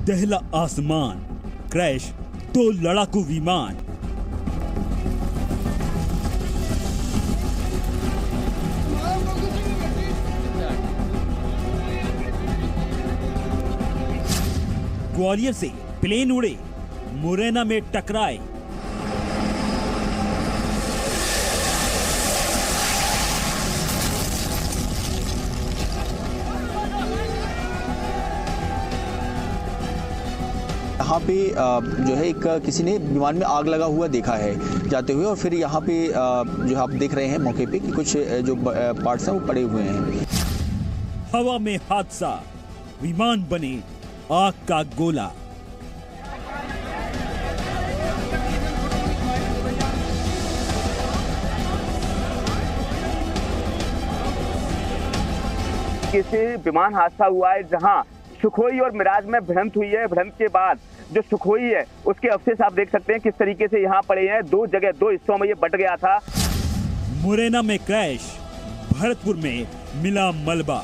दहला आसमान, क्रैश 2 लड़ाकू विमान। ग्वालियर से प्लेन उड़े, मुरैना में टकराए। यहाँ पे जो है एक किसी ने विमान में आग लगा हुआ देखा है जाते हुए, और फिर यहाँ पे जो आप देख रहे हैं मौके पे कि कुछ जो पार्ट्स हैं वो पड़े हुए हैं। हवा में हादसा, विमान बने आग का गोला। किसी विमान हादसा हुआ है जहां सुखोई और मिराज में भिड़ंत हुई है। भिड़ंत के बाद जो सुखोई है उसके अवशेष आप देख सकते हैं किस तरीके से यहाँ पड़े हैं। 2 जगह 2 हिस्सों में ये बट गया था। मुरैना में क्रैश, भरतपुर में मिला मलबा।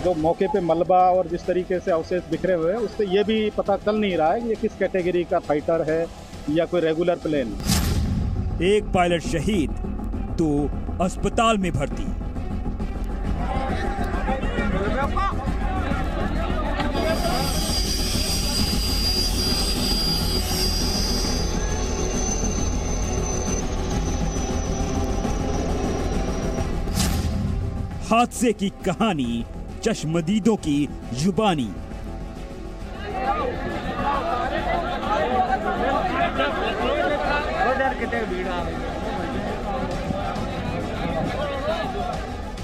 जो मौके पे मलबा और जिस तरीके से अवशेष बिखरे हुए हैं उससे ये भी पता चल नहीं रहा है कि ये किस कैटेगरी का फाइटर है या कोई रेगुलर प्लेन। एक पायलट शहीद, 2 अस्पताल में भर्ती। हादसे की कहानी चश्मदीदों की जुबानी।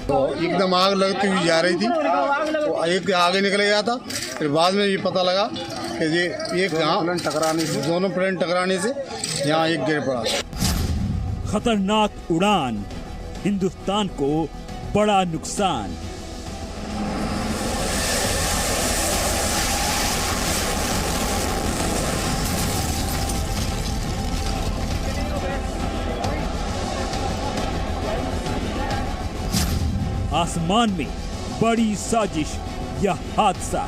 तो एकदम आग लगती हुई जा रही थी, तो एक आगे निकल गया था। फिर बाद में ये पता लगा कि ये एक दोनों प्लेन टकराने से यहाँ एक गिर पड़ा। खतरनाक उड़ान, हिंदुस्तान को बड़ा नुकसान। आसमान में बड़ी साजिश या हादसा।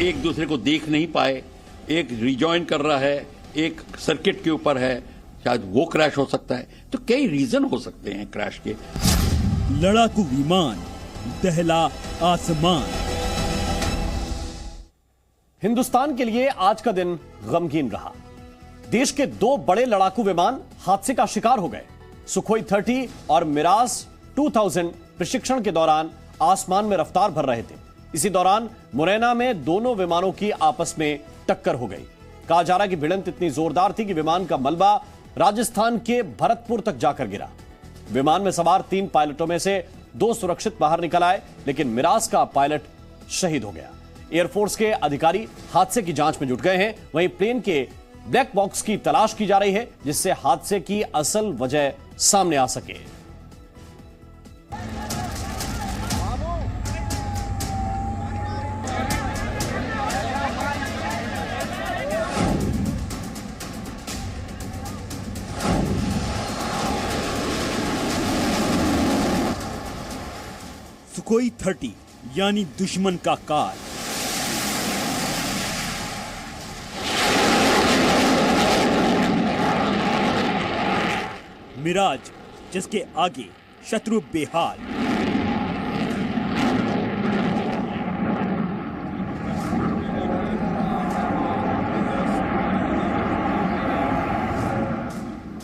एक दूसरे को देख नहीं पाए, एक रिजॉइन कर रहा है, एक सर्किट के ऊपर है, शायद वो क्रैश हो सकता है। तो कई रीजन हो सकते हैं क्रैश के। लड़ाकू विमान, दहला आसमान। हिंदुस्तान के लिए आज का दिन गमगीन रहा। देश के 2 बड़े लड़ाकू विमान हादसे का शिकार हो गए। सुखोई 30 और मिराज 2000 प्रशिक्षण के दौरान आसमान में रफ्तार भर रहे थे। इसी दौरान मुरैना में दोनों विमानों की आपस में टक्कर हो गई। कहा जा रहा है कि भिड़ंत इतनी जोरदार थी कि विमान का मलबा राजस्थान के भरतपुर तक जाकर गिरा। विमान में सवार 3 पायलटों में से 2 सुरक्षित बाहर निकल आए, लेकिन मिराज का पायलट शहीद हो गया। एयरफोर्स के अधिकारी हादसे की जांच में जुट गए हैं। वहीं प्लेन के ब्लैक बॉक्स की तलाश की जा रही है, जिससे हादसे की असल वजह सामने आ सके। सुखोई 30 यानी दुश्मन का कार। मिराज, जिसके आगे शत्रु बेहाल।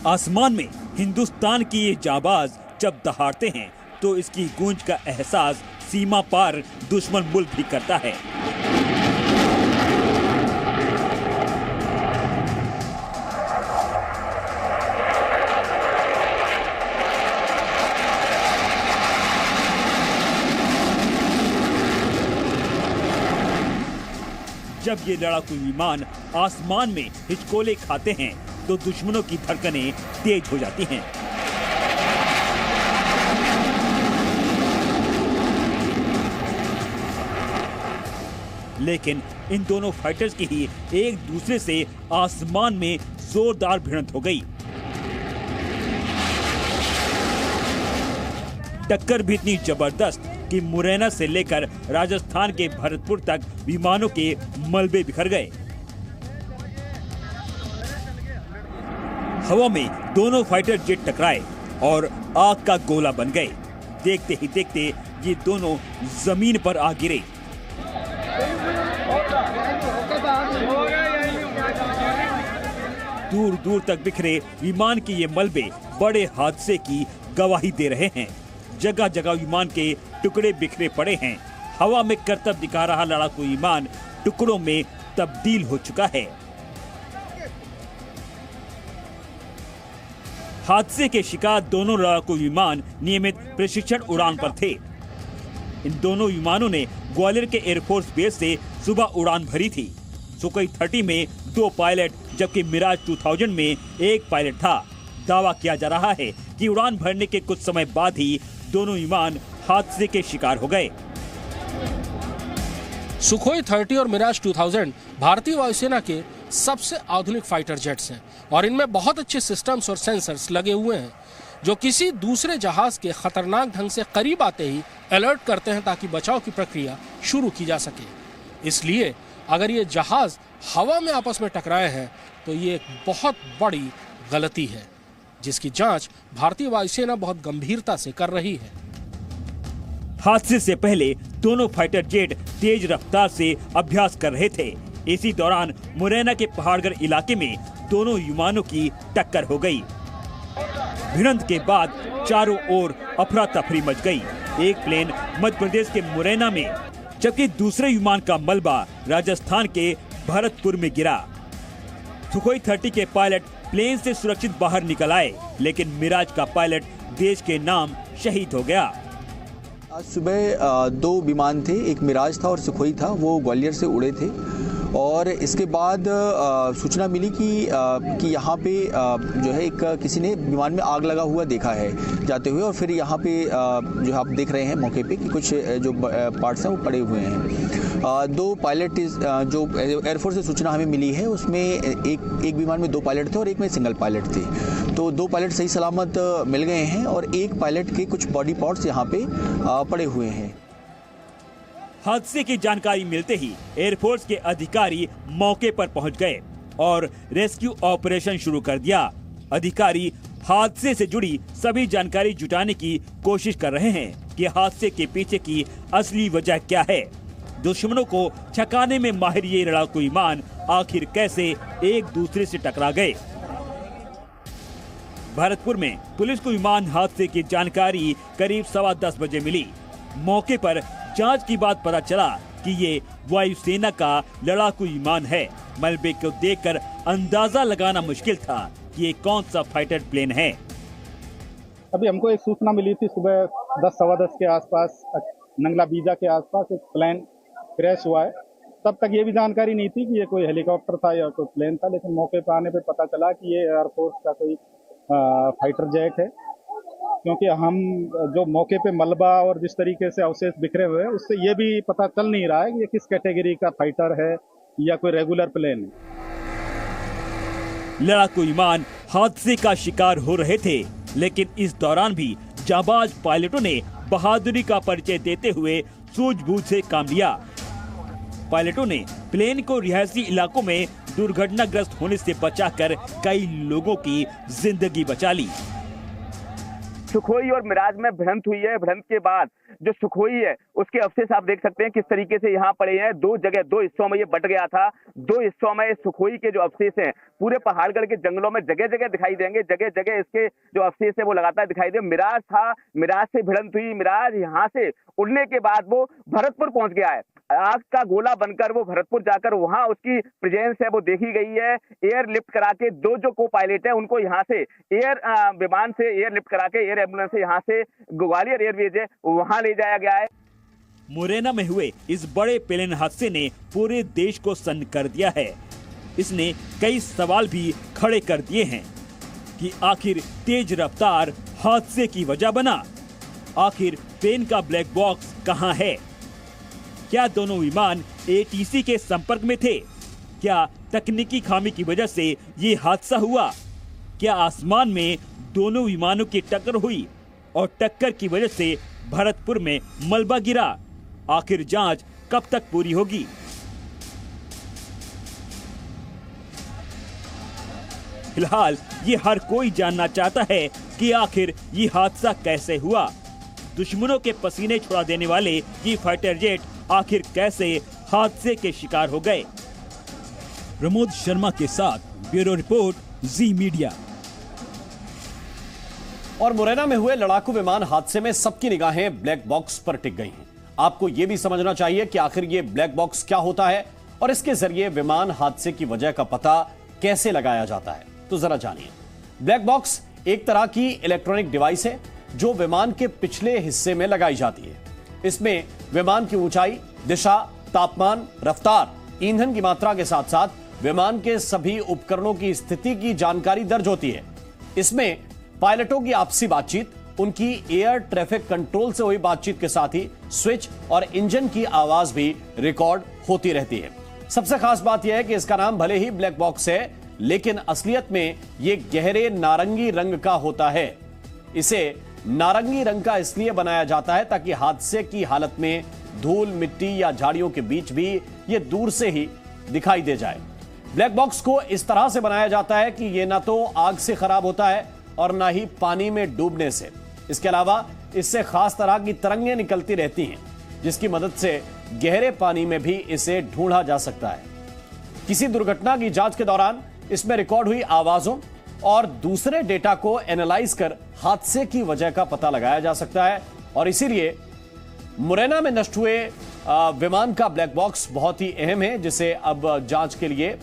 आसमान में हिंदुस्तान की ये जाबाज जब दहाड़ते हैं तो इसकी गूंज का एहसास सीमा पार दुश्मन मुल्क भी करता है। जब ये लड़ाकू विमान आसमान में हिचकोले खाते हैं तो दुश्मनों की धड़कनें तेज हो जाती हैं। लेकिन इन दोनों फाइटर्स की ही एक दूसरे से आसमान में जोरदार भिड़ंत हो गई। टक्कर भी इतनी जबरदस्त कि मुरैना से लेकर राजस्थान के भरतपुर तक विमानों के मलबे बिखर गए। हवा में दोनों फाइटर जेट टकराए और आग का गोला बन गए। देखते ही देखते ये दोनों जमीन पर आ गिरे। दूर दूर तक बिखरे विमान के ये मलबे बड़े हादसे की गवाही दे रहे हैं। जगह जगह विमान के टुकड़े बिखरे पड़े हैं। हवा में करतब दिखा रहा लड़ाकू विमान टुकड़ों में तब्दील हो चुका है। हादसे के शिकार दोनों लड़ाकू विमान नियमित प्रशिक्षण उड़ान पर थे। इन दोनों विमानों ने ग्वालियर के एयरफोर्स बेस से सुबह उड़ान भरी थी। सुखोई 30 में 2 पायलट जबकि मिराज 2000 में 1 पायलट था। दावा किया जा रहा है कि उड़ान भरने के कुछ समय बाद ही दोनों विमान हादसे के शिकार हो गए। सुखोई 30 और मिराज 2000 भारतीय वायुसेना के सबसे आधुनिक फाइटर जेट्स हैं और इनमें बहुत अच्छे सिस्टम्स और सेंसर्स लगे हुए हैं जो किसी दूसरे जहाज के खतरनाक ढंग से करीब आते ही अलर्ट करते हैं ताकि बचाव की प्रक्रिया शुरू की जा सके। इसलिए अगर ये जहाज हवा में आपस में टकराए हैं तो ये एक बहुत बड़ी गलती है जिसकी जांच भारतीय वायुसेना बहुत गंभीरता से कर रही है। हादसे से पहले दोनों फाइटर जेट तेज रफ्तार से अभ्यास कर रहे थे। इसी दौरान मुरैना के पहाड़गढ़ इलाके में दोनों विमानों की टक्कर हो गई। भिड़ंत के बाद चारों ओर अफरा तफरी मच गई। एक प्लेन मध्य प्रदेश के मुरैना में जबकि दूसरे विमान का मलबा राजस्थान के भरतपुर में गिरा। सुखोई 30 के पायलट प्लेन से सुरक्षित बाहर निकल आए, लेकिन मिराज का पायलट देश के नाम शहीद हो गया। आज सुबह 2 विमान थे, एक मिराज था और सुखोई था, वो ग्वालियर से उड़े थे और इसके बाद सूचना मिली कि यहाँ पे जो है एक किसी ने विमान में आग लगा हुआ देखा है जाते हुए और फिर यहाँ पे जो आप देख रहे हैं मौके पे कि कुछ जो पार्ट्स हैं वो पड़े हुए हैं। 2 पायलट जो एयरफोर्स से सूचना हमें मिली है उसमें एक विमान में 2 पायलट थे और एक में सिंगल पायलट थे। तो 2 पायलट सही सलामत मिल गए हैं और एक पायलट के कुछ बॉडी पार्ट्स यहाँ पे पड़े हुए हैं। हादसे की जानकारी मिलते ही एयरफोर्स के अधिकारी मौके पर पहुंच गए और रेस्क्यू ऑपरेशन शुरू कर दिया। अधिकारी हादसे से जुड़ी सभी जानकारी जुटाने की कोशिश कर रहे हैं कि हादसे के पीछे की असली वजह क्या है। दुश्मनों को छकाने में माहिर ये लड़ाकू विमान आखिर कैसे एक दूसरे से टकरा गए। भरतपुर में पुलिस को विमान हादसे की जानकारी करीब 10:15 बजे मिली। मौके पर जांच की बात पता चला कि ये वायुसेना का लड़ाकू विमान है। मलबे को देखकर अंदाजा लगाना मुश्किल था कि ये कौन सा फाइटर प्लेन है। अभी हमको एक सूचना मिली थी सुबह 10-10:15 के आसपास, नंगला बीजा के आसपास एक प्लेन क्रैश हुआ है। तब तक ये भी जानकारी नहीं थी कि ये कोई हेलीकॉप्टर था या कोई प्लेन था, लेकिन मौके पर आने पे पता चला कि ये एयरफोर्स का कोई फाइटर जेट है, क्योंकि हम जो मौके पे मलबा और जिस तरीके से अवशेष बिखरे हुए हैं उससे ये भी पता चल नहीं रहा है कि ये किस कैटेगरी का फाइटर है या कोई रेगुलर प्लेन है। लड़ाकू विमान हादसे का शिकार हो रहे थे, लेकिन इस दौरान भी जाबाज पायलटों ने बहादुरी का परिचय देते हुए सूझबूझ से काम लिया। पायलटों ने प्लेन को रिहायशी इलाकों में दुर्घटनाग्रस्त होने से बचाकर कई लोगों की जिंदगी बचा ली। सुखोई और मिराज में भिड़ंत हुई है। भिड़ंत के बाद जो सुखोई है उसके अवशेष आप देख सकते हैं किस तरीके से यहाँ पड़े हैं। 2 हिस्सों में ये बट गया था। 2 हिस्सों में सुखोई के जो अवशेष हैं पूरे पहाड़गढ़ के जंगलों में जगह जगह दिखाई देंगे। जगह जगह इसके जो अवशेष है वो लगातार दिखाई दे। मिराज था, मिराज से भिड़ंत हुई। मिराज यहाँ से उड़ने के बाद वो भरतपुर पहुंच गया है। आग का गोला बनकर वो भरतपुर जाकर वहां उसकी प्रेजेंस है वो देखी गई है। एयर लिफ्ट करा के 2 जो को पायलट है उनको यहाँ से एयर विमान से एयर लिफ्ट करा के एयर एम्बुलेंस से यहाँ से ग्वालियर एयरवेज है वहां ले जाया गया है। मुरैना में हुए इस बड़े प्लेन हादसे ने पूरे देश को सन्न कर दिया है। इसने कई सवाल भी खड़े कर दिए हैं कि आखिर तेज रफ्तार हादसे की वजह बना। आखिर प्लेन का ब्लैक बॉक्स कहां है? क्या दोनों विमान एटीसी के संपर्क में थे? क्या तकनीकी खामी की वजह से ये हादसा हुआ? क्या आसमान में दोनों विमानों की टक्कर हुई और टक्कर की वजह से भरतपुर में मलबा गिरा? आखिर जांच कब तक पूरी होगी? फिलहाल ये हर कोई जानना चाहता है कि आखिर ये हादसा कैसे हुआ। दुश्मनों के पसीने छुड़ा देने वाले ये फाइटर जेट आखिर कैसे हादसे के शिकार हो गए? प्रमोद शर्मा के साथ ब्यूरो रिपोर्ट, जी मीडिया। और मुरैना में हुए लड़ाकू विमान हादसे में सबकी निगाहें ब्लैक बॉक्स पर टिक गई हैं। आपको यह भी समझना चाहिए कि आखिर ये ब्लैक बॉक्स क्या होता है और इसके जरिए विमान हादसे की वजह का पता कैसे लगाया जाता है। तो जरा जानिए। ब्लैक बॉक्स एक तरह की इलेक्ट्रॉनिक डिवाइस है जो विमान के पिछले हिस्से में लगाई जाती है। इसमें विमान की ऊंचाई, दिशा, तापमान, रफ्तार, ईंधन की मात्रा के साथ साथ विमान के सभी उपकरणों की स्थिति की जानकारी दर्ज होती है। इसमें पायलटों की आपसी बातचीत, उनकी एयर ट्रैफिक कंट्रोल से हुई बातचीत के साथ ही स्विच और इंजन की आवाज भी रिकॉर्ड होती रहती है। सबसे खास बात यह है कि इसका नाम भले ही ब्लैक बॉक्स है, लेकिन असलियत में यह गहरे नारंगी रंग का होता है। इसे नारंगी रंग का इसलिए बनाया जाता है ताकि हादसे की हालत में धूल, मिट्टी या झाड़ियों के बीच भी यह दूर से ही दिखाई दे जाए। ब्लैक बॉक्स को इस तरह से बनाया जाता है कि यह ना तो आग से खराब होता है और ना ही पानी में डूबने से। इसके अलावा इससे खास तरह की तरंगें निकलती रहती हैं, जिसकी मदद से गहरे पानी में भी इसे ढूंढा जा सकता है। किसी दुर्घटना की जांच के दौरान इसमें रिकॉर्ड हुई आवाजों और दूसरे डेटा को एनालाइज कर हादसे की वजह का पता लगाया जा सकता है। और इसीलिए मुरैना में नष्ट हुए विमान का ब्लैक बॉक्स बहुत ही अहम है, जिसे अब जांच के लिए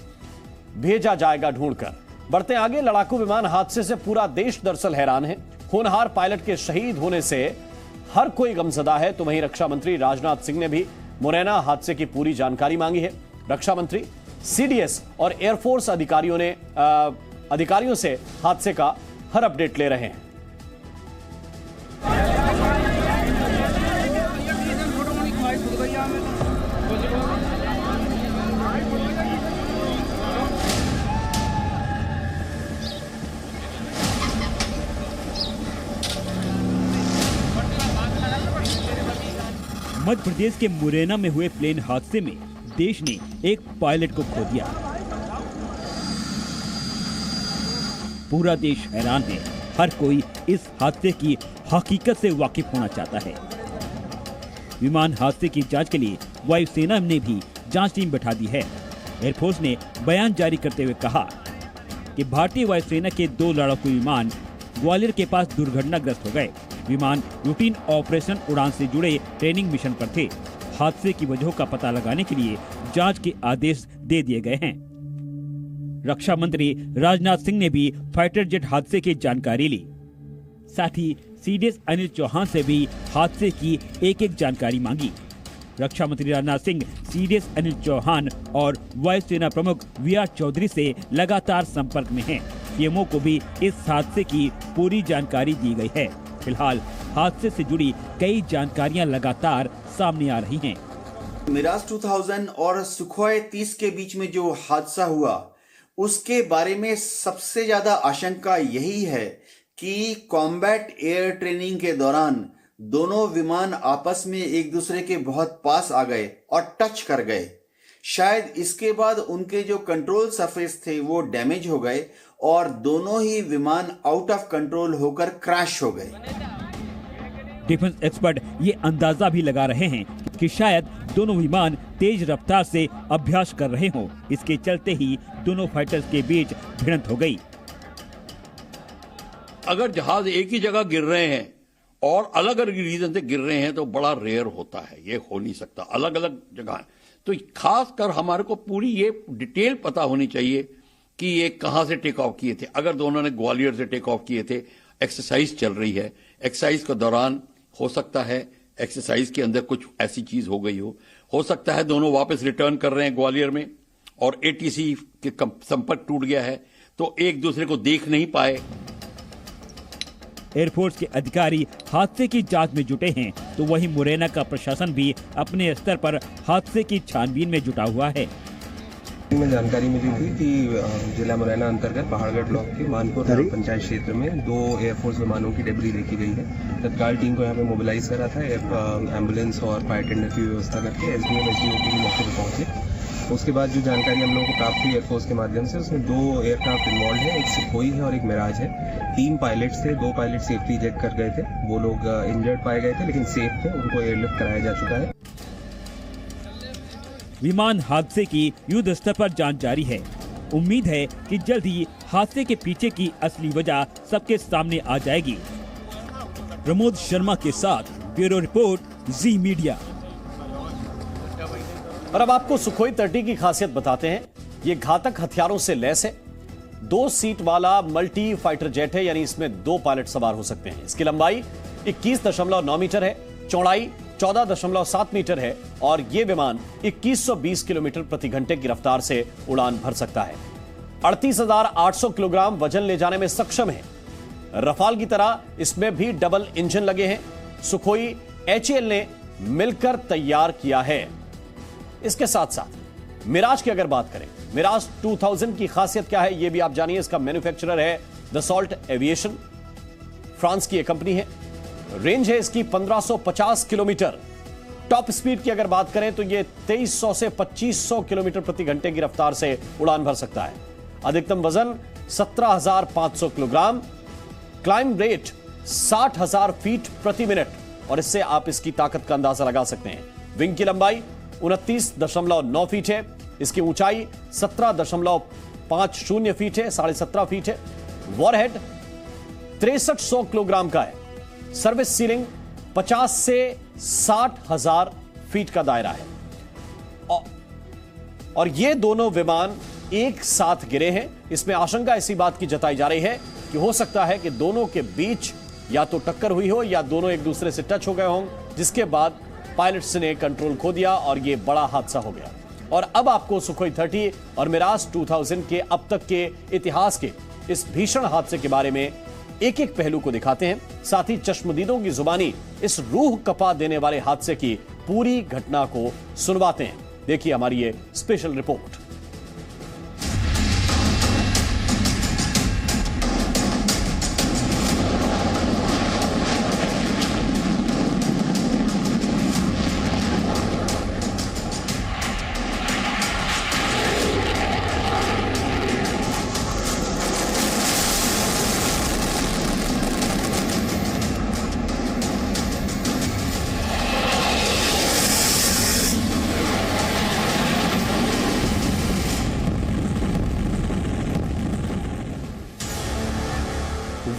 भेजा जाएगा ढूंढकर। बढ़ते आगे। लड़ाकू विमान हादसे से पूरा देश दरअसल हैरान है। होनहार पायलट के शहीद होने से हर कोई गमजदा है। तो वहीं रक्षा मंत्री राजनाथ सिंह ने भी मुरैना हादसे की पूरी जानकारी मांगी है। रक्षा मंत्री, सीडीएस और एयरफोर्स अधिकारियों से हादसे का हर अपडेट ले रहे हैं। मध्य प्रदेश के मुरैना में हुए प्लेन हादसे में देश ने एक पायलट को खो दिया। पूरा देश हैरान है। हर कोई इस हादसे की हकीकत से वाकिफ होना चाहता है। विमान हादसे की जांच के लिए वायुसेना ने भी जांच टीम बैठा दी है। एयरफोर्स ने बयान जारी करते हुए कहा कि भारतीय वायुसेना के 2 लड़ाकू विमान ग्वालियर के पास दुर्घटनाग्रस्त हो गए। विमान रूटीन ऑपरेशन उड़ान से जुड़े ट्रेनिंग मिशन पर थे। हादसे की वजहों का पता लगाने के लिए जांच के आदेश दे दिए गए हैं। रक्षा मंत्री राजनाथ सिंह ने भी फाइटर जेट हादसे की जानकारी ली। साथ ही सीडीएस अनिल चौहान से भी हादसे की एक-एक जानकारी मांगी। रक्षा मंत्री राजनाथ सिंह सीडीएस अनिल चौहान और वायुसेना प्रमुख वीआर चौधरी से लगातार संपर्क में हैं। पीएमओ को भी इस हादसे की पूरी जानकारी दी गई है। फिलहाल हादसे से जुड़ी कई जानकारियां लगातार सामने आ रही हैं। मिराज 2000 और सुखोई 30 के बीच में जो हादसा हुआ, उसके बारे में सबसे ज्यादा आशंका यही है कि कॉम्बैट एयर ट्रेनिंग के दौरान दोनों विमान आपस में एक दूसरे के बहुत पास आ गए और टच कर गए। शायद इसके बाद उनके जो कंट्रोल सरफेस थे वो डैमेज हो गए और दोनों ही विमान आउट ऑफ कंट्रोल होकर क्रैश हो गए। डिफेंस एक्सपर्ट ये अंदाजा भी लगा रहे हैं कि शायद दोनों विमान तेज रफ्तार से अभ्यास कर रहे हों। इसके चलते ही दोनों फाइटर्स के बीच भिड़ंत हो गई। अगर जहाज एक ही जगह गिर रहे हैं और अलग अलग रीजन से गिर रहे हैं तो बड़ा रेयर होता है, ये हो नहीं सकता अलग अलग जगह। तो खास कर हमारे को पूरी ये डिटेल पता होनी चाहिए कि ये कहां से टेक ऑफ किए थे। अगर दोनों ने ग्वालियर से टेक ऑफ किए थे, एक्सरसाइज चल रही है, एक्सरसाइज के दौरान हो सकता है एक्सरसाइज के अंदर कुछ ऐसी चीज हो गई हो सकता है दोनों वापस रिटर्न कर रहे हैं ग्वालियर में और एटीसी के संपर्क टूट गया है तो एक दूसरे को देख नहीं पाए। एयरफोर्स के अधिकारी हादसे की जांच में जुटे हैं, तो वहीं मुरैना का प्रशासन भी अपने स्तर पर हादसे की छानबीन में जुटा हुआ है। में जानकारी मिली थी कि जिला मुरैना अंतर्गत पहाड़गढ़ ब्लॉक के मानपुर पंचायत क्षेत्र में 2 एयरफोर्स विमानों की डेब्री देखी गई है। तत्काल टीम को यहाँ पे मोबिलाइज करा था, एम्बुलेंस और फायर टेंडर की व्यवस्था करके एसडीएम एसडीओ भी मौके पर पहुंचे। उसके बाद जो जानकारी हम लोगों को प्राप्त हुई एयरफोर्स के माध्यम से, उसमें 2 एयरक्राफ्ट इन्वॉल्व है, एक सुखोई है और एक मिराज है। 3 पायलट्स थे, 2 पायलट सेफ्टी जेट कर गए थे, वो लोग इंजर्ड पाए गए थे लेकिन सेफ थे, उनको एयरलिफ्ट कराया जा चुका है। विमान हादसे की युद्ध स्तर पर जांच जारी है। उम्मीद है कि जल्द ही हादसे के पीछे की असली वजह सबके सामने आ जाएगी। प्रमोद शर्मा के साथ ब्यूरो रिपोर्ट, जी मीडिया। और अब आपको सुखोई 30 की खासियत बताते हैं। ये घातक हथियारों से लैस है। 2 सीट वाला मल्टी फाइटर जेट है, यानी इसमें 2 पायलट सवार हो सकते हैं। इसकी लंबाई 21.9 मीटर है, चौड़ाई 14.7 मीटर है और यह विमान 2120 किलोमीटर प्रति घंटे की रफ्तार से उड़ान भर सकता है। 38,800 किलोग्राम वजन ले जाने में सक्षम है। रफाल की तरह इसमें भी डबल इंजन लगे हैं। सुखोई HAL ने मिलकर तैयार किया है। इसके साथ साथ मिराज की अगर बात करें, मिराज 2000 की खासियत क्या है यह भी आप जानिए। इसका मैन्युफैक्चरर है दसॉल्ट एविएशन, फ्रांस की एक कंपनी है। रेंज है इसकी 1550 किलोमीटर। टॉप स्पीड की अगर बात करें तो यह 2300 से 2500 किलोमीटर प्रति घंटे की रफ्तार से उड़ान भर सकता है। अधिकतम वजन 17,500 किलोग्राम, क्लाइंब रेट 60,000 फीट प्रति मिनट और इससे आप इसकी ताकत का अंदाजा लगा सकते हैं। विंग की लंबाई 29.9 फीट है। इसकी ऊंचाई 17.50 फीट है, 17.5 फीट है। वॉरहेड 6300 किलोग्राम का है। सर्विस सीलिंग 50 से 60,000 फीट का दायरा है। और ये दोनों विमान एक साथ गिरे हैं। इसमें आशंका इसी बात की जताई जा रही है कि हो सकता है कि दोनों के बीच या तो टक्कर हुई हो या दोनों एक दूसरे से टच हो गए हों, जिसके बाद पायलट्स ने कंट्रोल खो दिया और यह बड़ा हादसा हो गया। और अब आपको सुखोई 30 और मिराज 2000 के अब तक के इतिहास के इस भीषण हादसे के बारे में एक एक पहलू को दिखाते हैं, साथ ही चश्मदीदों की जुबानी इस रूह कपा देने वाले हादसे की पूरी घटना को सुनवाते हैं। देखिए हमारी ये स्पेशल रिपोर्ट।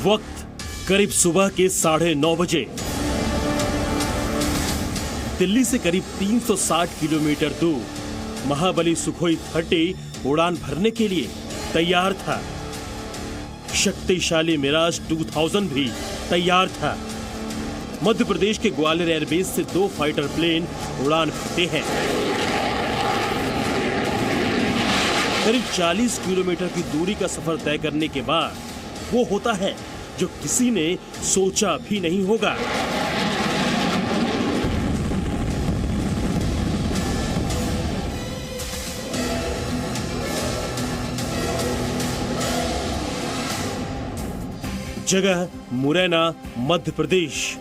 वक्त करीब सुबह के 9:30 बजे। दिल्ली से करीब 360 किलोमीटर दूर महाबली सुखोई 30 उड़ान भरने के लिए तैयार था। शक्तिशाली मिराज 2000 भी तैयार था। मध्य प्रदेश के ग्वालियर एयरबेस से 2 फाइटर प्लेन उड़ान भरते हैं। करीब 40 किलोमीटर की दूरी का सफर तय करने के बाद वो होता है जो किसी ने सोचा भी नहीं होगा। जगह मुरैना, मध्य प्रदेश,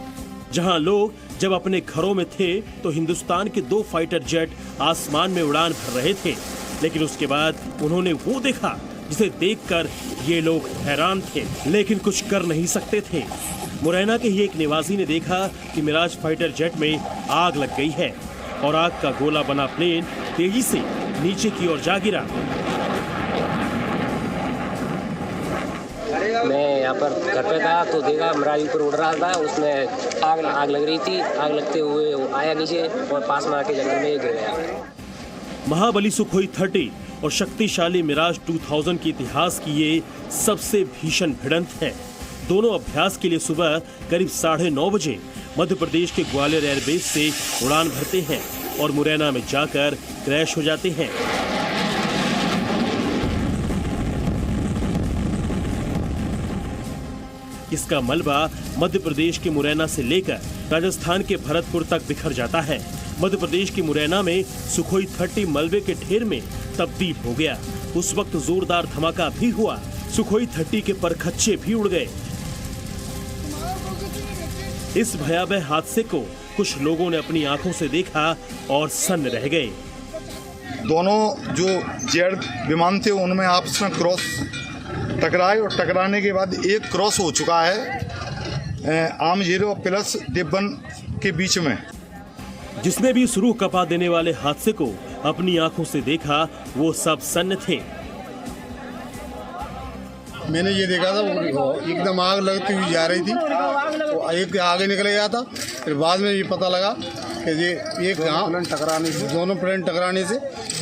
जहां लोग जब अपने घरों में थे तो हिंदुस्तान के 2 फाइटर जेट आसमान में उड़ान भर रहे थे, लेकिन उसके बाद उन्होंने वो देखा जिसे देखकर ये लोग हैरान थे, लेकिन कुछ कर नहीं सकते थे। मुरैना के ही एक निवासी ने देखा कि मिराज फाइटर जेट में आग लग गई है और आग का गोला बना प्लेन तेजी से नीचे की ओर जा गिरा। मैं यहाँ पर घर पे था तो देखा मिराज ऊपर उड़ रहा था, उसमें आग लग रही थी। आग लगते हुए वो आया नीचे और पास में आके जंगल में गिर गया। महाबली सुखोई 30 और शक्तिशाली मिराज 2000 के इतिहास की ये सबसे भीषण भिड़ंत है। दोनों अभ्यास के लिए सुबह करीब 9:30 बजे मध्य प्रदेश के ग्वालियर एयरबेस से उड़ान भरते हैं और मुरैना में जाकर क्रैश हो जाते हैं। इसका मलबा मध्य प्रदेश के मुरैना से लेकर राजस्थान के भरतपुर तक बिखर जाता है। मध्य प्रदेश के मुरैना में सुखोई 30 मलबे के ढेर में तब्दील हो गया। उस वक्त जोरदार धमाका भी हुआ, सुखोई 30 के परखच्चे भी उड़ गए। इस भयावह हादसे को कुछ लोगों ने अपनी आंखों से देखा और सन्न रह गए। दोनों जो जेट विमान थे उनमें आपस में क्रॉस टकराए और टकराने के बाद एक क्रॉस हो चुका है आम 0 प्लस डिब्बन के बीच में। जिसने भी सुरूह कपा देने वाले हादसे को अपनी आंखों से देखा वो सब सन्न थे। मैंने ये देखा था वो एकदम आग लगती हुई जा रही थी, वो एक आगे निकल गया था। फिर बाद में ये पता लगा कि ये एक दोनों प्लेन टकराने से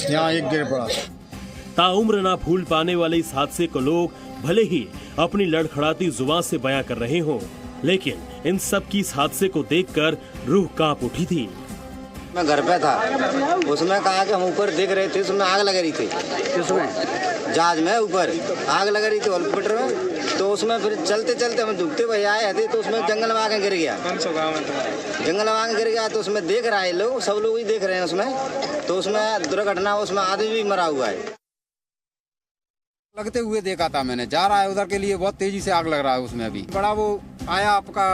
यहाँ एक गिर पड़ा। ताउम्र ना भूल पाने वाले इस हादसे को लोग भले ही अपनी लड़खड़ाती जुबान से बयां कर रहे हों, लेकिन इन सब की इस हादसे को देखकर रूह कांप उठी थी। मैं घर पे था, उसमें कहा कि हम ऊपर देख रहे थे, उसमें आग लग रही थी। किसमें? जहाज में ऊपर आग लग रही थी हेलीकॉप्टर में। तो उसमें फिर चलते चलते हम डूबते हुए आए थे, तो उसमें जंगल में आके गिर गया। जंगल में आके गिर गया तो उसमें देख रहा है लोग, सब लोग ही देख रहे हैं उसमें। तो उसमें दुर्घटना, उसमें आदमी भी मरा हुआ है। लगते हुए देखा था मैंने, जा रहा है उधर के लिए, बहुत तेजी से आग लग रहा है उसमें। अभी बड़ा वो आया आपका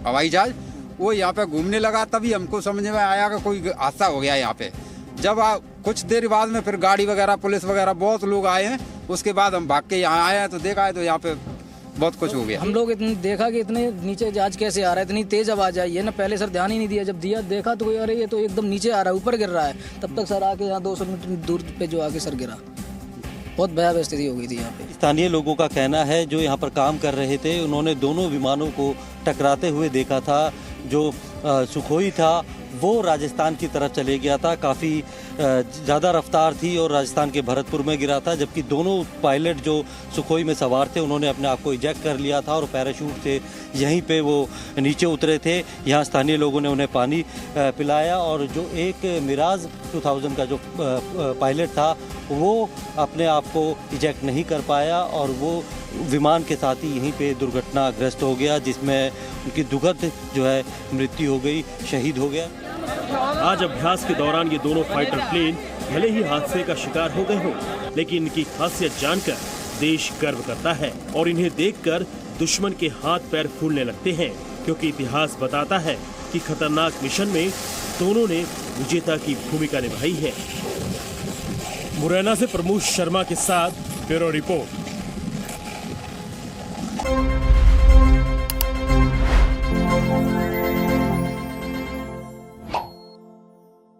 हवाई जहाज, वो यहाँ पे घूमने लगा, तभी हमको समझ में आया कि कोई हादसा हो गया यहाँ पे। जब कुछ देर बाद में फिर गाड़ी वगैरह, पुलिस वगैरह बहुत लोग आए हैं। उसके बाद हम भाग के यहाँ आए हैं, तो देखा है तो यहाँ पे बहुत कुछ हो गया। हम लोग इतनी देखा कि इतने नीचे जहाज कैसे आ रहा है, इतनी तेज आवाज आई है ना, पहले सर ध्यान ही नहीं दिया। जब दिया देखा तो अरे ये तो एकदम नीचे आ रहा है, ऊपर गिर रहा है। तब तक सर आके यहाँ 200 मीटर दूर पे जो आके सर गिरा, बहुत भयावह स्थिति हो गई थी यहाँ पे। स्थानीय लोगों का कहना है जो यहाँ पर काम कर रहे थे, उन्होंने दोनों विमानों को टकराते हुए देखा था। जो सुखोई था वो राजस्थान की तरफ चले गया था, काफ़ी ज़्यादा रफ्तार थी और राजस्थान के भरतपुर में गिरा था। जबकि दोनों पायलट जो सुखोई में सवार थे उन्होंने अपने आप को इजेक्ट कर लिया था और पैराशूट से यहीं पे वो नीचे उतरे थे। यहाँ स्थानीय लोगों ने उन्हें पानी पिलाया और जो एक मिराज 2000 का जो पायलट था वो अपने आप को इजेक्ट नहीं कर पाया और वो विमान के साथ ही यहीं पे दुर्घटनाग्रस्त हो गया, जिसमें उनकी दुखद जो है मृत्यु हो गई, शहीद हो गया। आज अभ्यास के दौरान ये दोनों फाइटर प्लेन भले ही हादसे का शिकार हो गए हों, लेकिन इनकी खासियत जानकर देश गर्व करता है और इन्हें देखकर दुश्मन के हाथ पैर फूलने लगते हैं, क्योंकि इतिहास बताता है कि खतरनाक मिशन में दोनों ने विजेता की भूमिका निभाई है। मुरैना से प्रमोद शर्मा के साथ ब्यूरो रिपोर्ट।